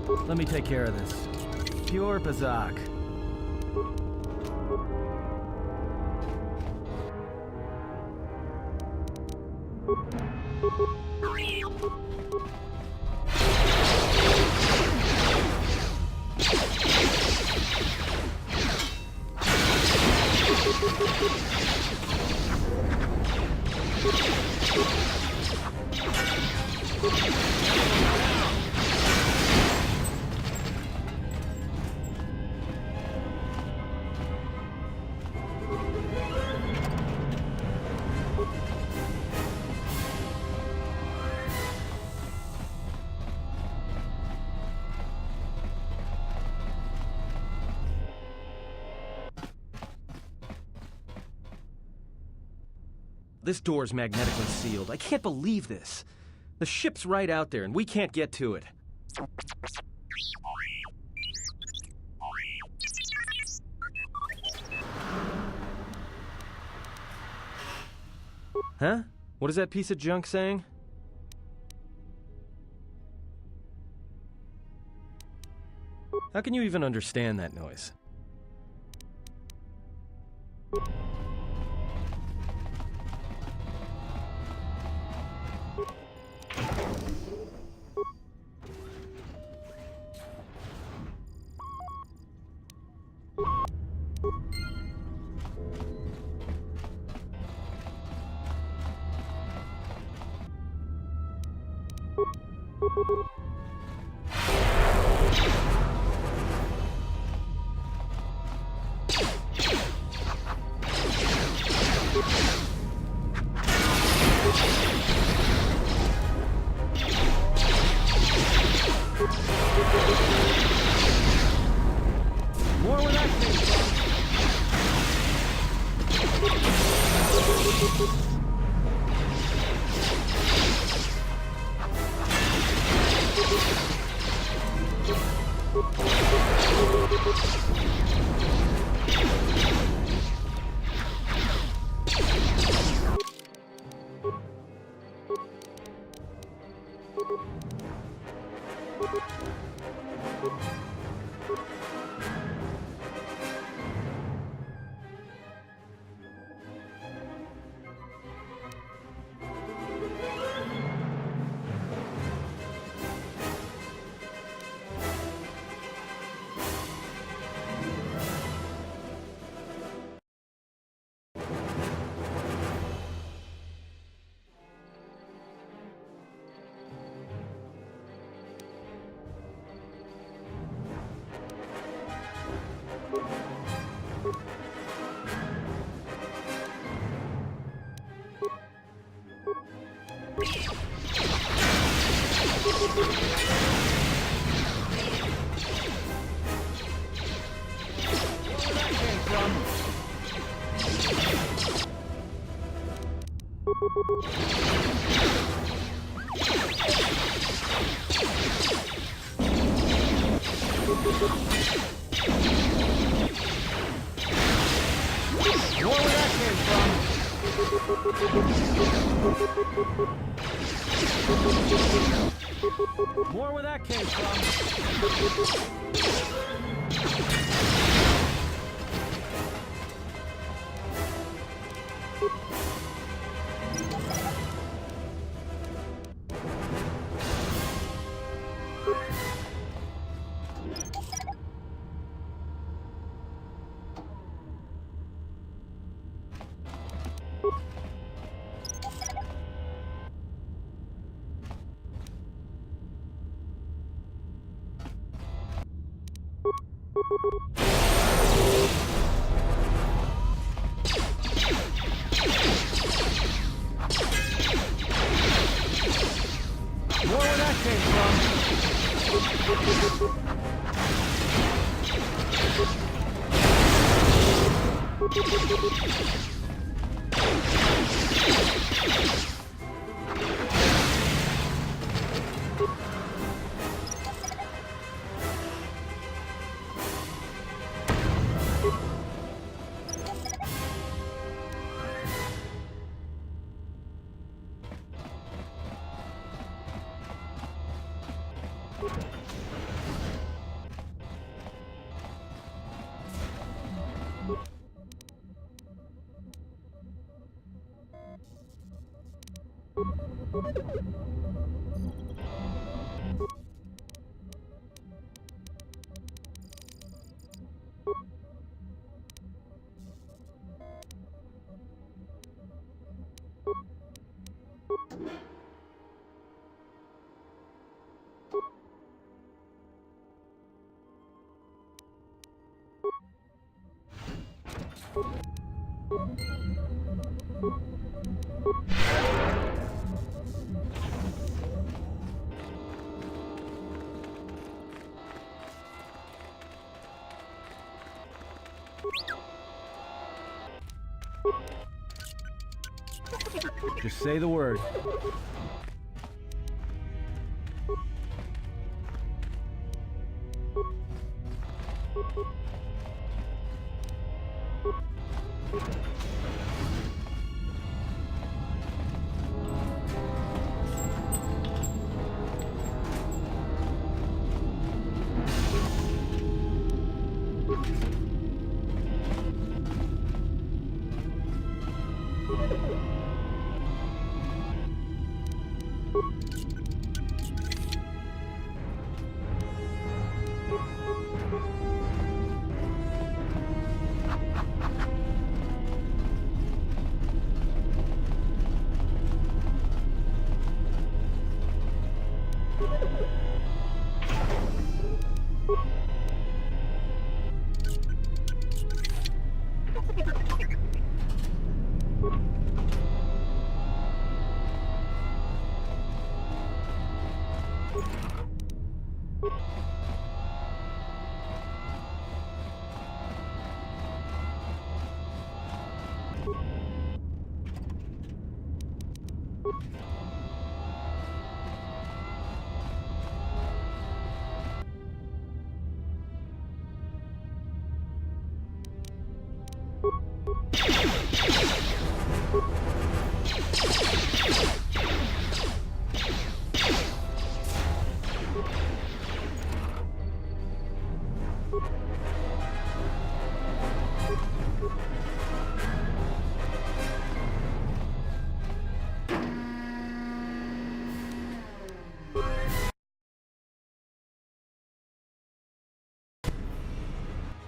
Let me take care of this. Pure Bazak. This door's magnetically sealed. I can't believe this. The ship's right out there, and we can't get to it. Huh? What is that piece of junk saying? How can you even understand that noise? More where that came from. More where that came from. More where that came from. Just say the word.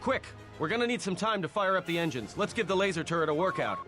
Quick! We're gonna need some time to fire up the engines. Let's give the laser turret a workout.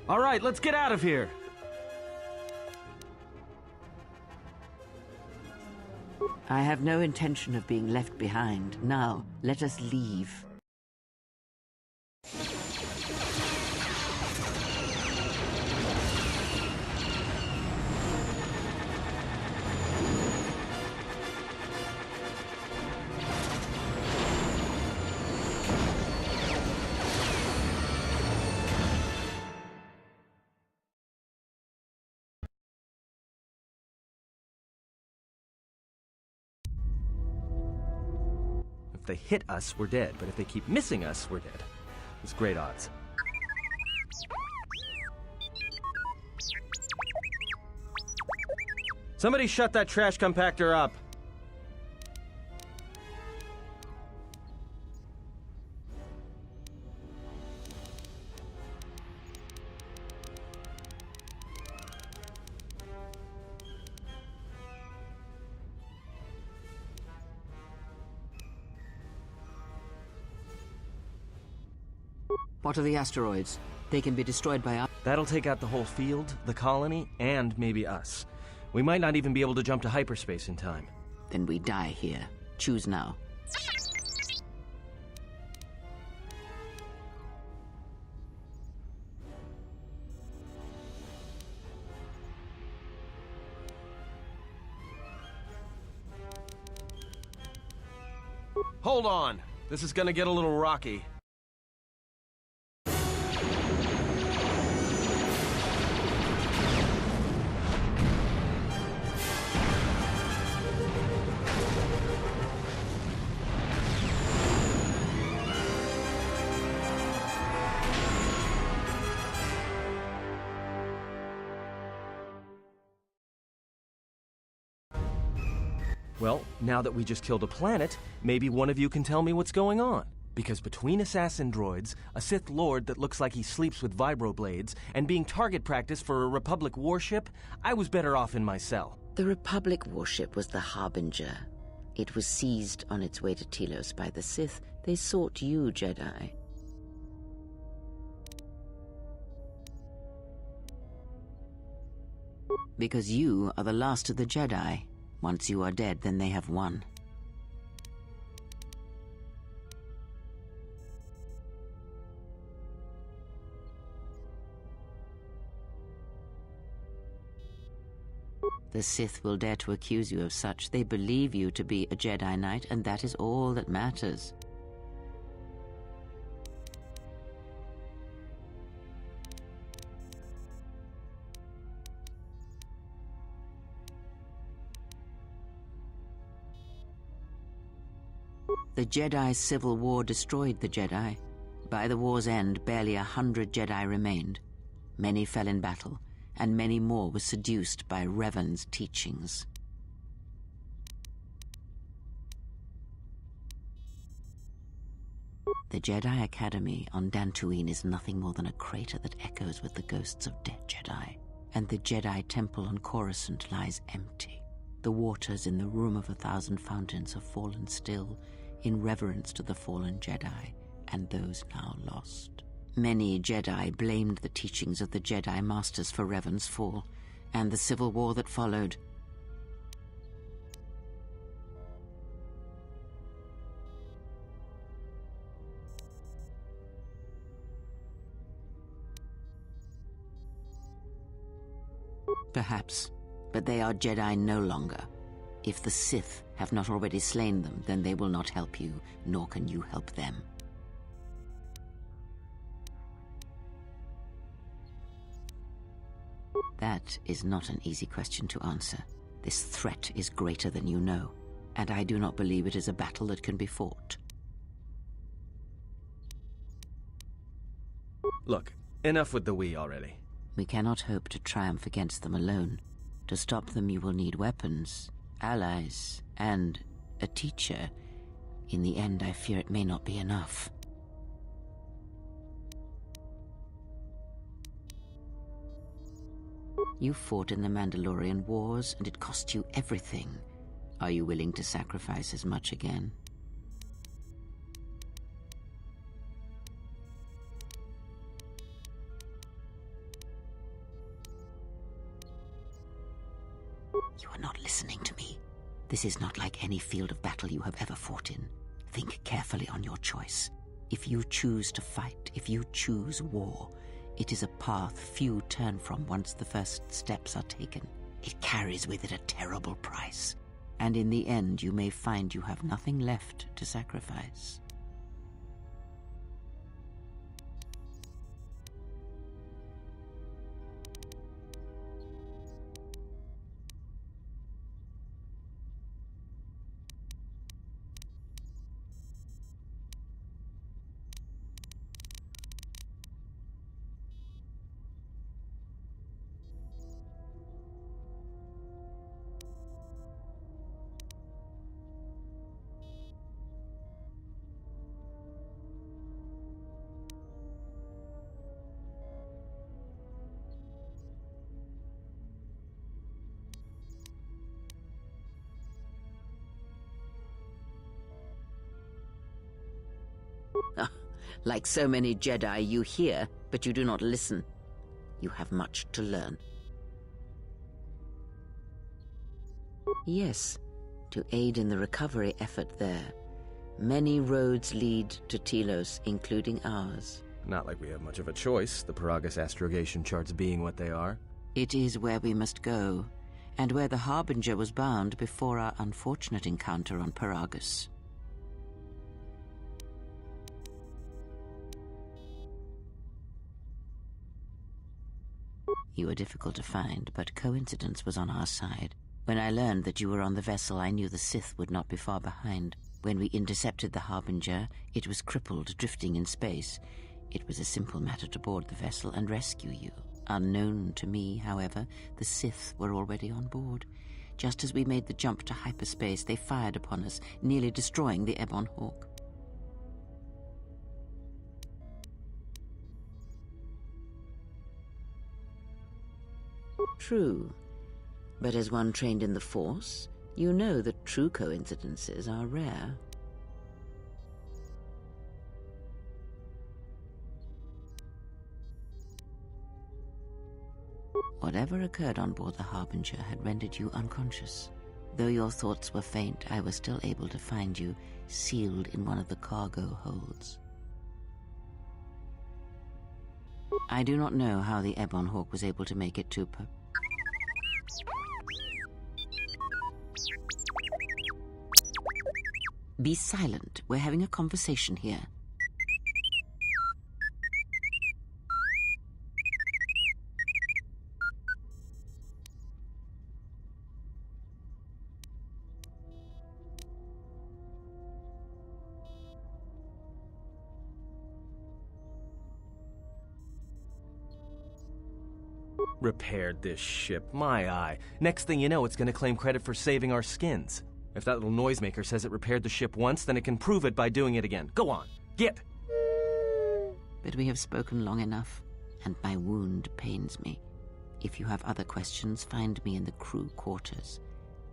All right, let's get out of here. I have no intention of being left behind. Now, let us leave. If they hit us, we're dead. But if they keep missing us, we're dead. It's great odds. Somebody shut that trash compactor up. What are the asteroids? They can be destroyed by us. That'll take out the whole field, the colony, and maybe us. We might not even be able to jump to hyperspace in time. Then we die here. Choose now. Hold on. This is gonna get a little rocky. Well, now that we just killed a planet, maybe one of you can tell me what's going on. Because between assassin droids, a Sith Lord that looks like he sleeps with vibroblades, and being target practice for a Republic warship, I was better off in my cell. The Republic warship was the Harbinger. It was seized on its way to Telos by the Sith. They sought you, Jedi. Because you are the last of the Jedi. Once you are dead, then they have won. The Sith will dare to accuse you of such. They believe you to be a Jedi Knight, and that is all that matters. The Jedi Civil War destroyed the Jedi. By the war's end, barely 100 Jedi remained. Many fell in battle, and many more were seduced by Revan's teachings. The Jedi Academy on Dantooine is nothing more than a crater that echoes with the ghosts of dead Jedi. And the Jedi Temple on Coruscant lies empty. The waters in the Room of 1,000 Fountains have fallen still, in reverence to the fallen Jedi and those now lost. Many Jedi blamed the teachings of the Jedi Masters for Revan's fall, and the civil war that followed. Perhaps, but they are Jedi no longer. If the Sith have not already slain them, then they will not help you, nor can you help them. That is not an easy question to answer. This threat is greater than you know, and I do not believe it is a battle that can be fought. Look, enough with the we already. We cannot hope to triumph against them alone. To stop them, you will need weapons, allies, and a teacher. In the end, I fear it may not be enough. You fought in the Mandalorian Wars, and it cost you everything. Are you willing to sacrifice as much again? You are not listening to me. This is not like any field of battle you have ever fought in. Think carefully on your choice. If you choose to fight, if you choose war, it is a path few turn from once the first steps are taken. It carries with it a terrible price, and in the end you may find you have nothing left to sacrifice. Like so many Jedi, you hear, but you do not listen. You have much to learn. Yes, to aid in the recovery effort there. Many roads lead to Telos, including ours. Not like we have much of a choice, the Paragus astrogation charts being what they are. It is where we must go, and where the Harbinger was bound before our unfortunate encounter on Paragus. You were difficult to find, but coincidence was on our side. When I learned that you were on the vessel, I knew the Sith would not be far behind. When we intercepted the Harbinger, it was crippled, drifting in space. It was a simple matter to board the vessel and rescue you. Unknown to me, however, the Sith were already on board. Just as we made the jump to hyperspace, they fired upon us, nearly destroying the Ebon Hawk. True. But as one trained in the Force, you know that true coincidences are rare. Whatever occurred on board the Harbinger had rendered you unconscious. Though your thoughts were faint, I was still able to find you, sealed in one of the cargo holds. I do not know how the Ebon Hawk was able to make it to Be silent. We're having a conversation here. Repaired this ship, my eye. Next thing you know, it's gonna claim credit for saving our skins. If that little noisemaker says it repaired the ship once, then it can prove it by doing it again. Go on, get! But we have spoken long enough, and my wound pains me. If you have other questions, find me in the crew quarters.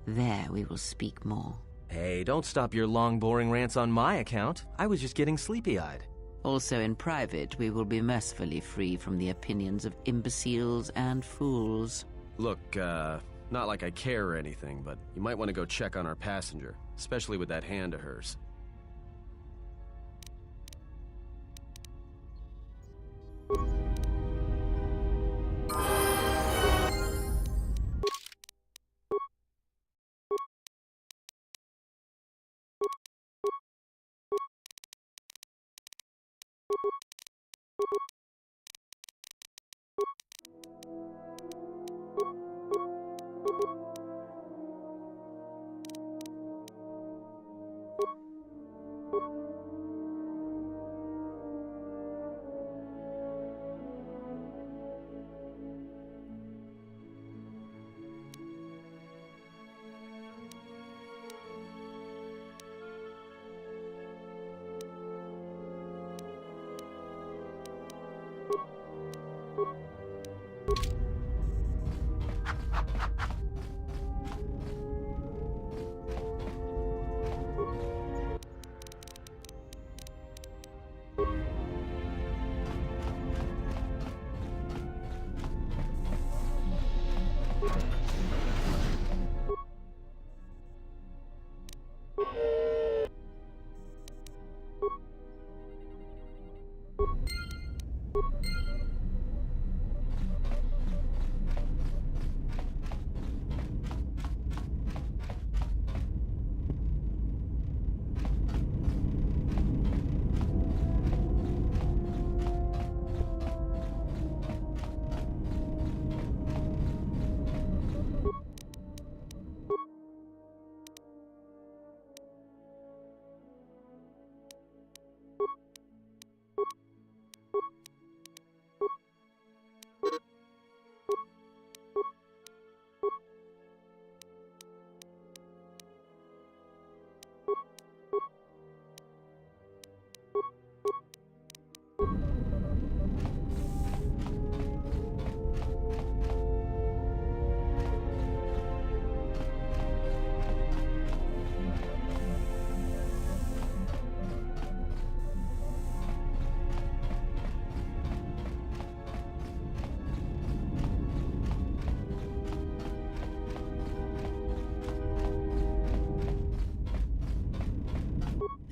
There we will speak more. Hey, don't stop your long, boring rants on my account. I was just getting sleepy-eyed. Also in private, we will be mercifully free from the opinions of imbeciles and fools. Look, not like I care or anything, but you might want to go check on our passenger, especially with that hand of hers.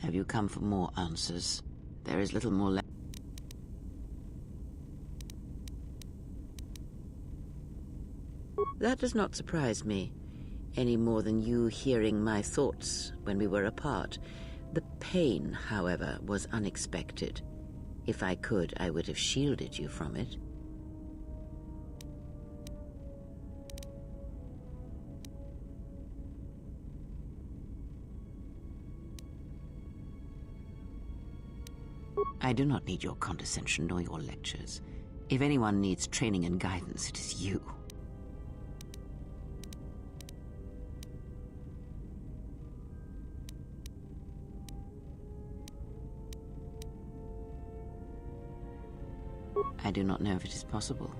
Have you come for more answers? There is little more left. That does not surprise me, any more than you hearing my thoughts when we were apart. The pain, however, was unexpected. If I could, I would have shielded you from it. I do not need your condescension nor your lectures. If anyone needs training and guidance, it is you. I do not know if it is possible,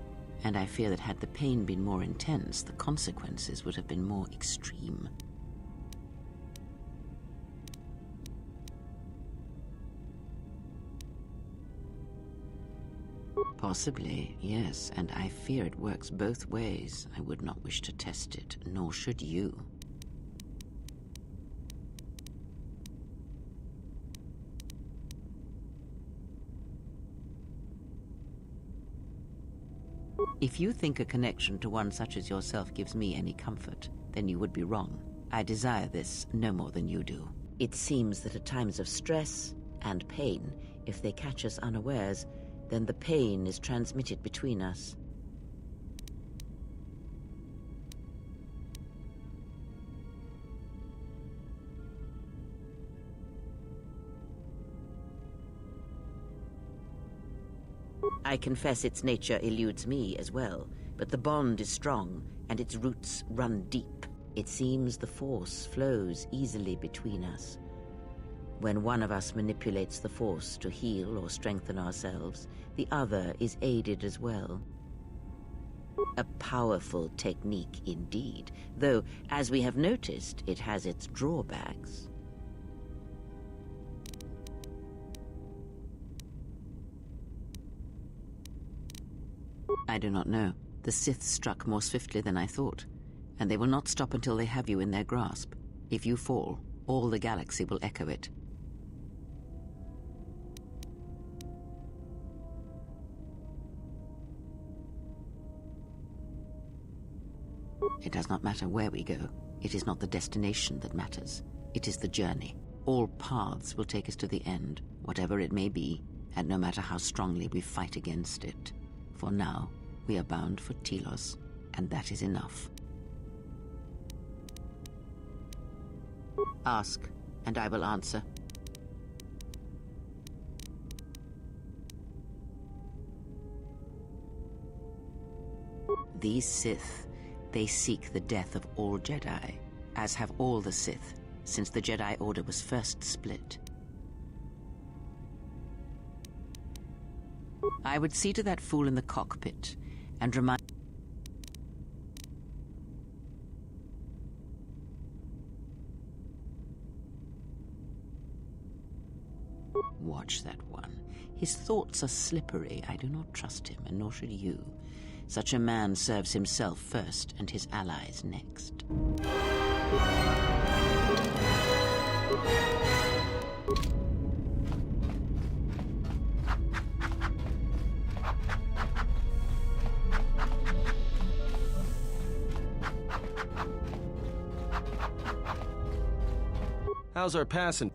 and I fear that had the pain been more intense, the consequences would have been more extreme. Possibly, yes, and I fear it works both ways. I would not wish to test it, nor should you. If you think a connection to one such as yourself gives me any comfort, then you would be wrong. I desire this no more than you do. It seems that at times of stress and pain, if they catch us unawares, then the pain is transmitted between us. I confess its nature eludes me as well, but the bond is strong, and its roots run deep. It seems the force flows easily between us. When one of us manipulates the force to heal or strengthen ourselves, the other is aided as well. A powerful technique indeed, though, as we have noticed, it has its drawbacks. I do not know. The Sith struck more swiftly than I thought, and they will not stop until they have you in their grasp. If you fall, all the galaxy will echo it. It does not matter where we go. It is not the destination that matters. It is the journey. All paths will take us to the end, whatever it may be, and no matter how strongly we fight against it. For now, we are bound for Telos, and that is enough. Ask, and I will answer. These Sith, they seek the death of all Jedi, as have all the Sith, since the Jedi Order was first split. I would see to that fool in the cockpit, and remind... Watch that one. His thoughts are slippery. I do not trust him, and nor should you. Such a man serves himself first, and his allies next. How's our passenger?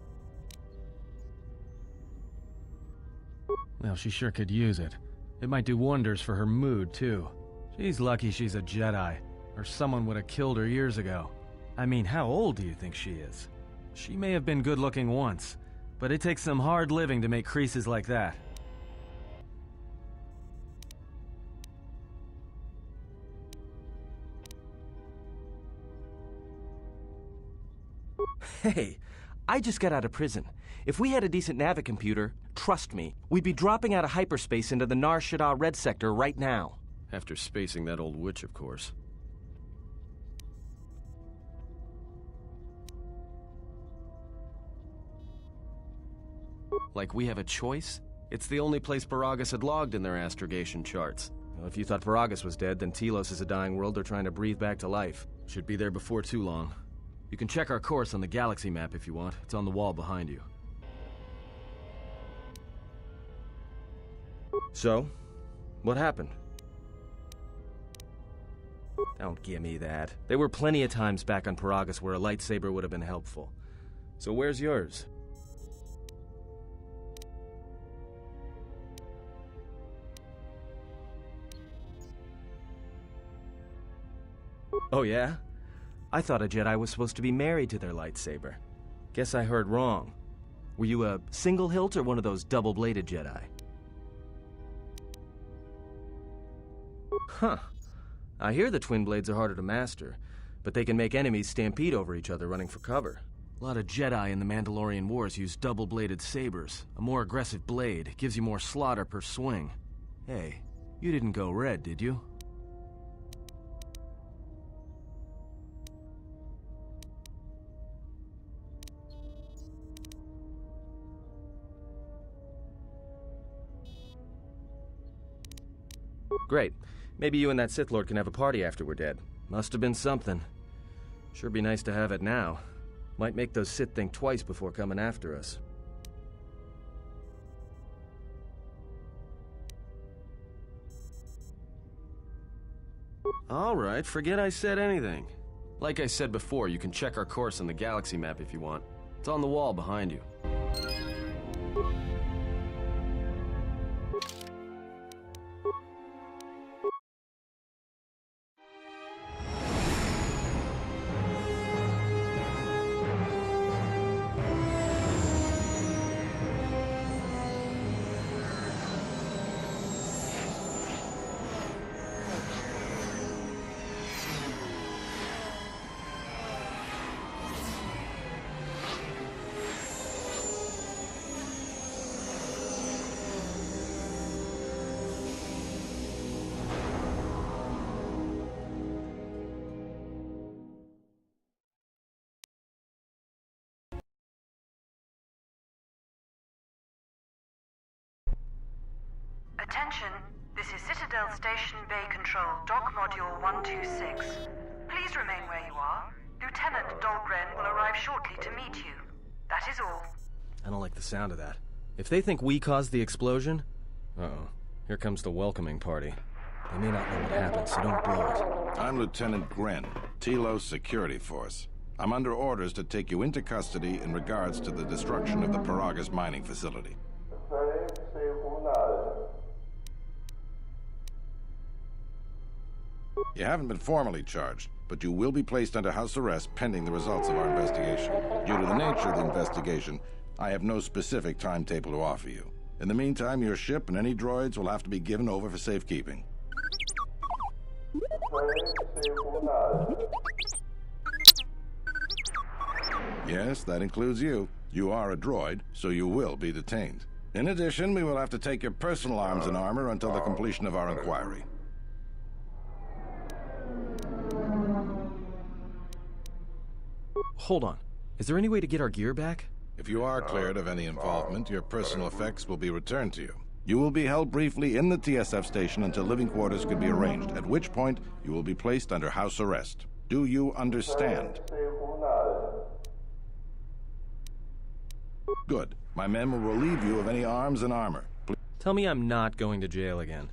Well, she sure could use it. It might do wonders for her mood, too. She's lucky she's a Jedi, or someone would have killed her years ago. I mean, how old do you think she is? She may have been good-looking once, but it takes some hard living to make creases like that. Hey, I just got out of prison. If we had a decent navicomputer, trust me, we'd be dropping out of hyperspace into the Nar Shaddaa Red Sector right now. After spacing that old witch, of course. Like we have a choice? It's the only place Paragus had logged in their astrogation charts. Well, if you thought Paragus was dead, then Telos is a dying world they're trying to breathe back to life. Should be there before too long. You can check our course on the galaxy map if you want. It's on the wall behind you. So, what happened? Don't give me that. There were plenty of times back on Paragus where a lightsaber would have been helpful. So where's yours? Oh yeah? I thought a Jedi was supposed to be married to their lightsaber. Guess I heard wrong. Were you a single hilt or one of those double-bladed Jedi? Huh. I hear the twin blades are harder to master, but they can make enemies stampede over each other running for cover. A lot of Jedi in the Mandalorian Wars use double-bladed sabers. A more aggressive blade gives you more slaughter per swing. Hey, you didn't go red, did you? Great. Maybe you and that Sith Lord can have a party after we're dead. Must have been something. Sure be nice to have it now. Might make those Sith think twice before coming after us. Alright, forget I said anything. Like I said before, you can check our course on the galaxy map if you want. It's on the wall behind you. Attention, this is Citadel Station Bay Control, Dock Module 126. Please remain where you are. Lieutenant Dahlgren will arrive shortly to meet you. That is all. I don't like the sound of that. If they think we caused the explosion... Uh-oh. Here comes the welcoming party. They may not know what happened, so don't blow it. I'm Lieutenant Gren, Telos Security Force. I'm under orders to take you into custody in regards to the destruction of the Paragus mining facility. You haven't been formally charged, but you will be placed under house arrest pending the results of our investigation. Due to the nature of the investigation, I have no specific timetable to offer you. In the meantime, your ship and any droids will have to be given over for safekeeping. Yes, that includes you. You are a droid, so you will be detained. In addition, we will have to take your personal arms and armor until the completion of our inquiry. Hold on. Is there any way to get our gear back? If you are cleared of any involvement, your personal effects will be returned to you. You will be held briefly in the TSF station until living quarters can be arranged, at which point you will be placed under house arrest. Do you understand? Good. My men will relieve you of any arms and armor. Tell me I'm not going to jail again.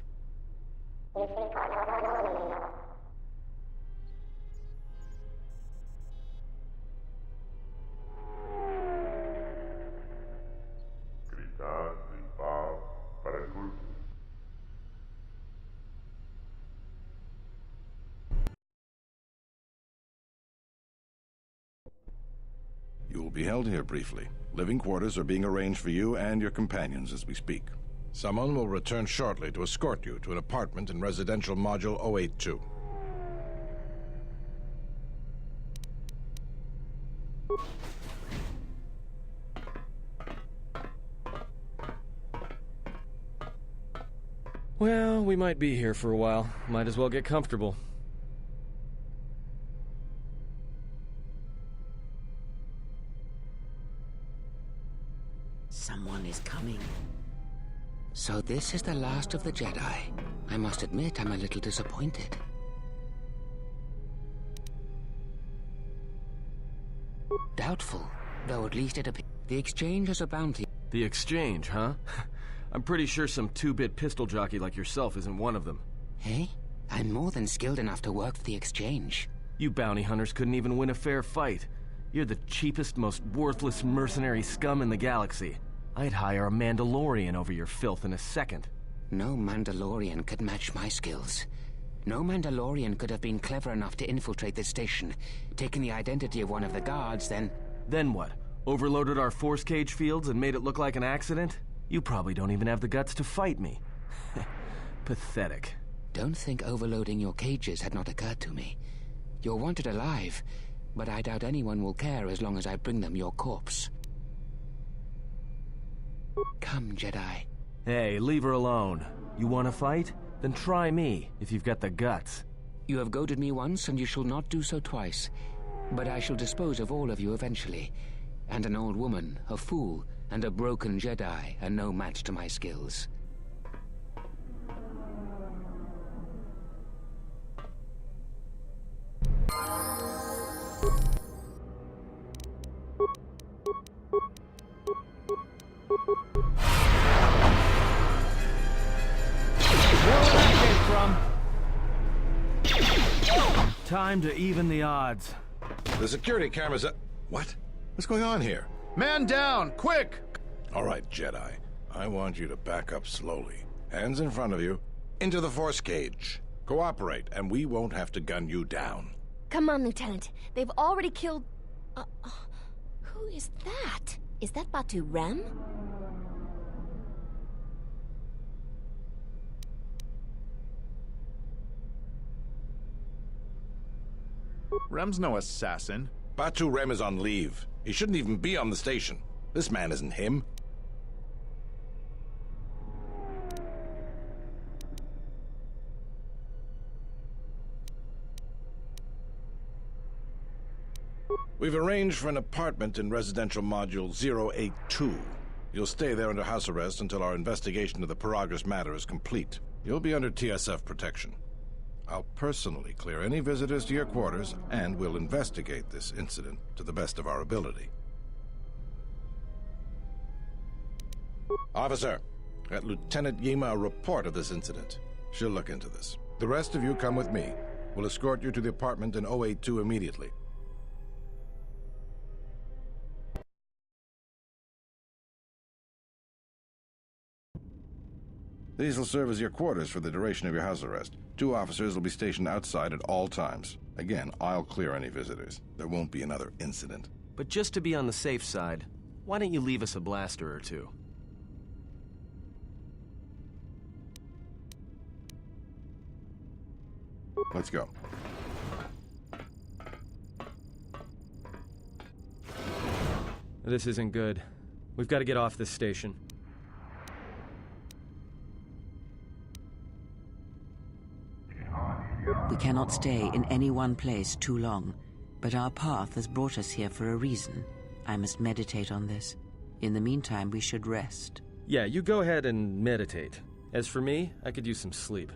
You will be held here briefly. Living quarters are being arranged for you and your companions as we speak. Someone will return shortly to escort you to an apartment in Residential Module 082. Well, we might be here for a while. Might as well get comfortable. Someone is coming. So this is the last of the Jedi. I must admit, I'm a little disappointed. Doubtful, though at least it appears. The exchange is a bounty. The exchange, huh? I'm pretty sure some two-bit pistol jockey like yourself isn't one of them. Hey, I'm more than skilled enough to work for the Exchange. You bounty hunters couldn't even win a fair fight. You're the cheapest, most worthless mercenary scum in the galaxy. I'd hire a Mandalorian over your filth in a second. No Mandalorian could match my skills. No Mandalorian could have been clever enough to infiltrate this station, taken the identity of one of the guards, then... Then what? Overloaded our force cage fields and made it look like an accident? You probably don't even have the guts to fight me. Pathetic. Don't think overloading your cages had not occurred to me. You're wanted alive, but I doubt anyone will care as long as I bring them your corpse. Come, Jedi. Hey, leave her alone. You want to fight? Then try me, if you've got the guts. You have goaded me once, and you shall not do so twice. But I shall dispose of all of you eventually. And an old woman, a fool, and a broken Jedi are no match to my skills. Time to even the odds. The security cameras are... What? What's going on here? Man down, quick! All right, Jedi. I want you to back up slowly. Hands in front of you. Into the force cage. Cooperate, and we won't have to gun you down. Come on, Lieutenant. They've already killed... who is that? Is that Batu Rem? Rem's no assassin. Batu Rem is on leave. He shouldn't even be on the station. This man isn't him. We've arranged for an apartment in residential module 082. You'll stay there under house arrest until our investigation of the Paragus matter is complete. You'll be under TSF protection. I'll personally clear any visitors to your quarters, and we'll investigate this incident to the best of our ability. Officer, get Lieutenant Yima a report of this incident. She'll look into this. The rest of you come with me. We'll escort you to the apartment in 082 immediately. These will serve as your quarters for the duration of your house arrest. 2 officers will be stationed outside at all times. Again, I'll clear any visitors. There won't be another incident. But just to be on the safe side, why don't you leave us a blaster or two? Let's go. This isn't good. We've got to get off this station. We cannot stay in any one place too long, but our path has brought us here for a reason. I must meditate on this. In the meantime, we should rest. Yeah, you go ahead and meditate. As for me, I could use some sleep.